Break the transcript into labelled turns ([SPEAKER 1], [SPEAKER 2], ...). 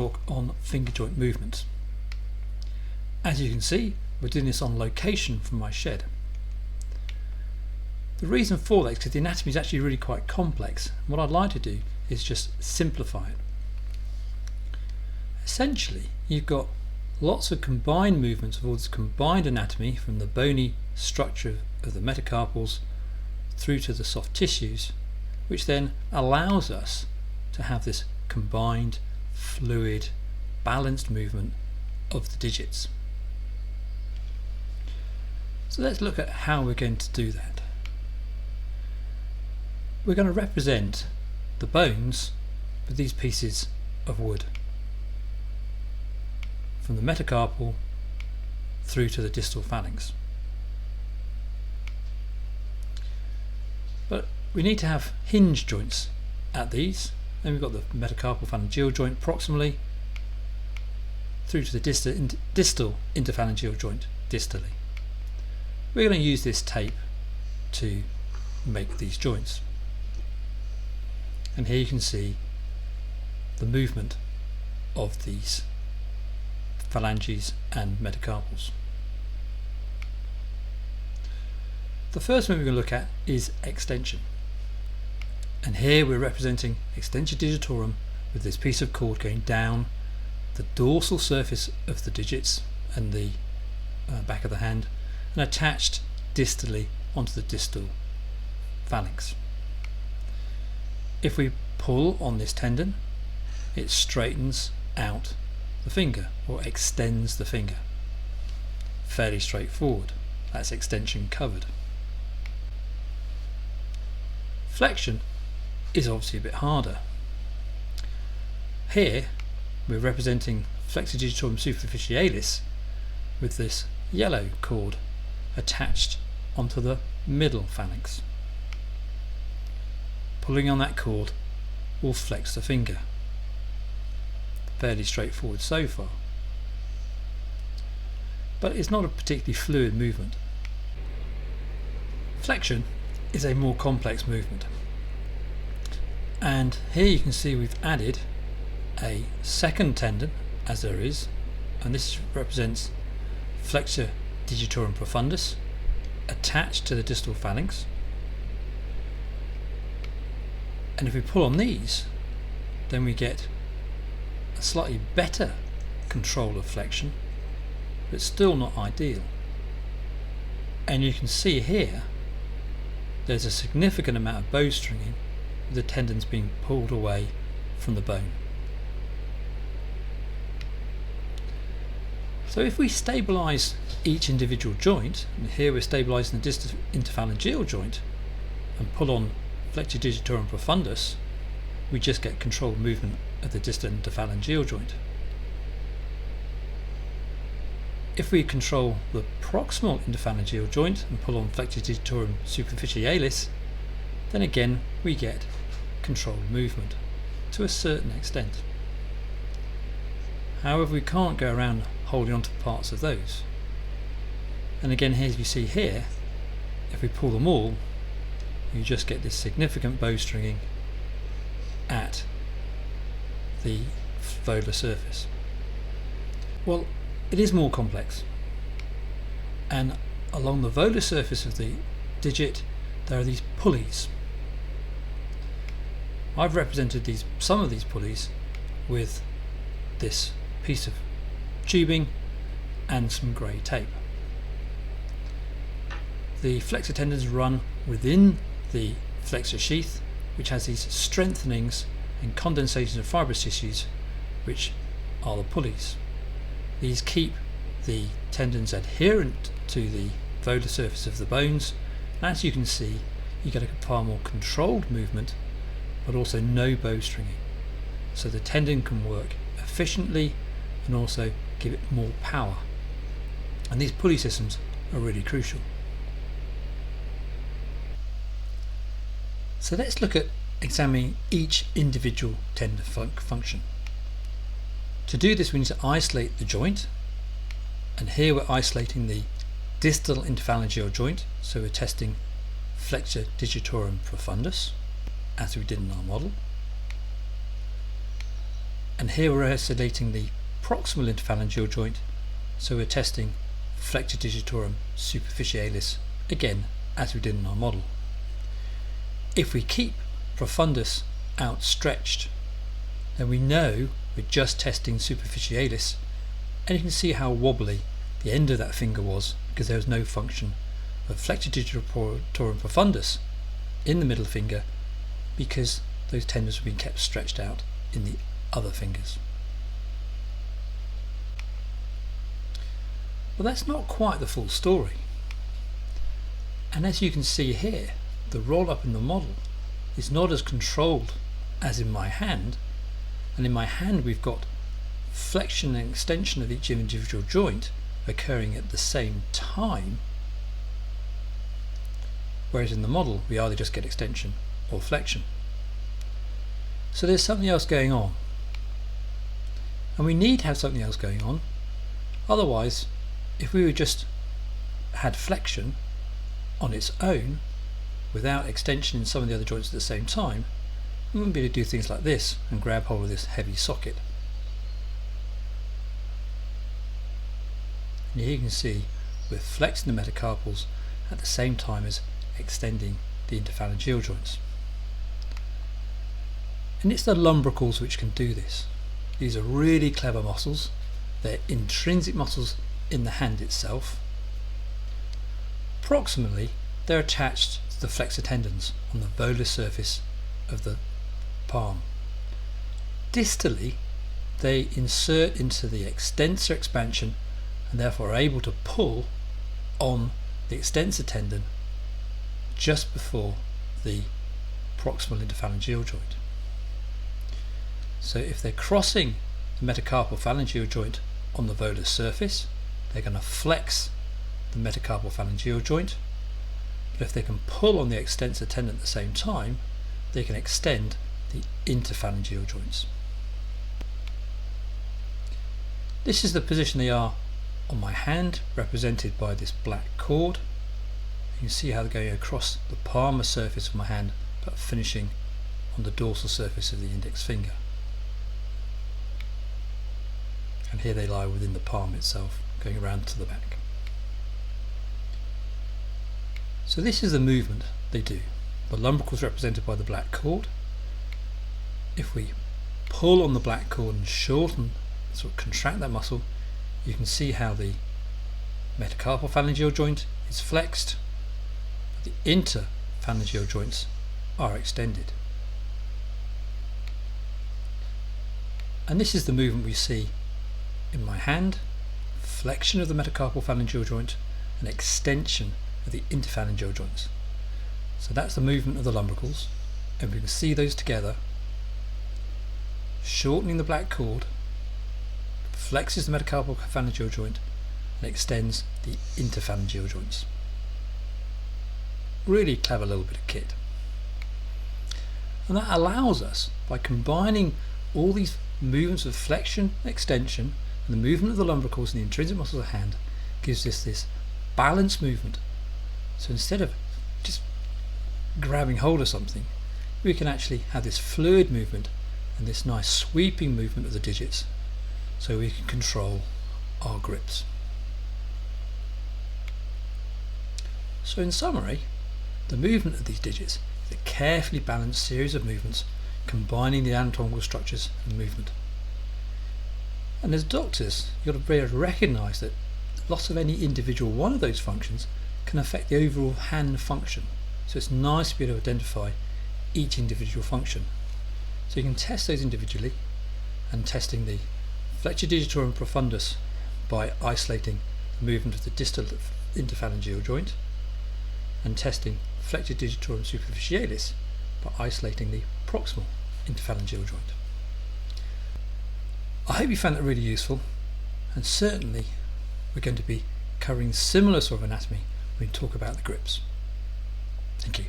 [SPEAKER 1] talk on finger joint movements. As you can see, we're doing this on location from my shed. The reason for that is because the anatomy is actually really quite complex. What I'd like to do is just simplify it. Essentially, you've got lots of combined movements of all this combined anatomy from the bony structure of the metacarpals through to the soft tissues, which then allows us to have this combined, fluid, balanced movement of the digits. So let's look at how we're going to do that. We're going to represent the bones with these pieces of wood, from the metacarpal through to the distal phalanx. But we need to have hinge joints at these. Then we've got the metacarpal phalangeal joint proximally through to the distal interphalangeal joint distally. We're going to use this tape to make these joints. And here you can see the movement of these phalanges and metacarpals. The first one we're going to look at is extension. And here we're representing extensor digitorum with this piece of cord going down the dorsal surface of the digits and the back of the hand and attached distally onto the distal phalanx. If we pull on this tendon, it straightens out the finger or extends the finger. Fairly straightforward. That's extension covered. Flexion is obviously a bit harder. Here we're representing flexor digitorum superficialis with this yellow cord attached onto the middle phalanx. Pulling on that cord will flex the finger. Fairly straightforward so far. But it's not a particularly fluid movement. Flexion is a more complex movement. And here you can see we've added a second tendon, as there is, and this represents flexor digitorum profundus attached to the distal phalanx. And if we pull on these, then we get a slightly better control of flexion, but still not ideal. And you can see here there's a significant amount of bowstringing with the tendons being pulled away from the bone. So if we stabilise each individual joint, and here we're stabilising the distal interphalangeal joint, and pull on flexor digitorum profundus, we just get controlled movement of the distal interphalangeal joint. If we control the proximal interphalangeal joint and pull on flexor digitorum superficialis, then again we get controlled movement to a certain extent. However, we can't go around holding on to parts of those. And again, here as you see here, if we pull them all, you just get this significant bowstringing at the volar surface. Well, it is more complex, and along the volar surface of the digit there are these pulleys. I've represented some of these pulleys with this piece of tubing and some grey tape. The flexor tendons run within the flexor sheath, which has these strengthenings and condensations of fibrous tissues, which are the pulleys. These keep the tendons adherent to the volar surface of the bones, and as you can see, you get a far more controlled movement, but also no bowstringing. So the tendon can work efficiently and also give it more power. And these pulley systems are really crucial. So let's look at examining each individual tendon function. To do this, we need to isolate the joint, and here we're isolating the distal interphalangeal joint, so we're testing flexor digitorum profundus as we did in our model. And here we're isolating the proximal interphalangeal joint, so we're testing flexure digitorum superficialis, again as we did in our model. If we keep profundus outstretched, then we know we're just testing superficialis, and you can see how wobbly the end of that finger was because there was no function of flexure digitorum profundus in the middle finger because those tendons have been kept stretched out in the other fingers. Well, that's not quite the full story. And as you can see here, the roll up in the model is not as controlled as in my hand, and in my hand we've got flexion and extension of each individual joint occurring at the same time, whereas in the model we either just get extension or flexion. So there's something else going on, and we need to have something else going on. Otherwise, if we just had flexion on its own without extension in some of the other joints at the same time, we wouldn't be able to do things like this and grab hold of this heavy socket. And here you can see we're flexing the metacarpals at the same time as extending the interphalangeal joints. And it's the lumbricals which can do this. These are really clever muscles. They're intrinsic muscles in the hand itself. Proximally, they're attached to the flexor tendons on the volar surface of the palm. Distally, they insert into the extensor expansion and therefore are able to pull on the extensor tendon just before the proximal interphalangeal joint. So if they're crossing the metacarpal phalangeal joint on the volar surface, they're going to flex the metacarpal phalangeal joint, but if they can pull on the extensor tendon at the same time, they can extend the interphalangeal joints. This is the position they are on my hand, represented by this black cord. You can see how they're going across the palmar surface of my hand, but finishing on the dorsal surface of the index finger. And here they lie within the palm itself, going around to the back. So this is the movement they do. The lumbricals represented by the black cord. If we pull on the black cord and shorten, sort of contract that muscle, you can see how the metacarpal phalangeal joint is flexed, but the interphalangeal joints are extended. And this is the movement we see in my hand: flexion of the metacarpal phalangeal joint and extension of the interphalangeal joints. So that's the movement of the lumbricals, and we can see those together, shortening the black cord, flexes the metacarpal phalangeal joint and extends the interphalangeal joints. Really clever little bit of kit. And that allows us, by combining all these movements of flexion, extension, and the movement of the lumbricals and the intrinsic muscles of the hand, gives us this balanced movement. So instead of just grabbing hold of something, we can actually have this fluid movement and this nice sweeping movement of the digits, so we can control our grips. So in summary, the movement of these digits is a carefully balanced series of movements combining the anatomical structures and movement. And as doctors, you've got to be able to recognise that the loss of any individual one of those functions can affect the overall hand function. So it's nice to be able to identify each individual function. So you can test those individually, and testing the flexure digitorum profundus by isolating the movement of the distal interphalangeal joint, and testing flexure digitorum superficialis by isolating the proximal interphalangeal joint. I hope you found that really useful, and certainly we're going to be covering similar sort of anatomy when we talk about the grips. Thank you.